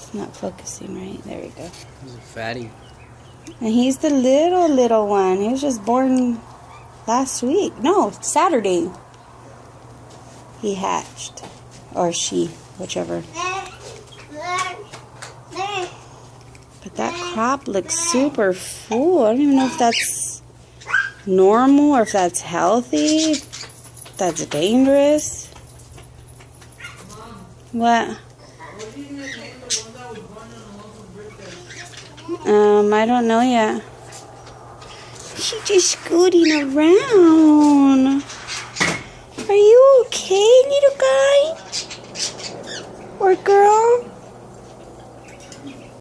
It's not focusing right. There we go. He's a fatty. And he's the little one. He was just born last week. No, Saturday. He hatched. Or she, whichever. But that crop looks super full. I don't even know if that's normal or if that's healthy. If that's dangerous. What? I don't know yet. She's just scooting around. Are you okay, little guy? Or girl?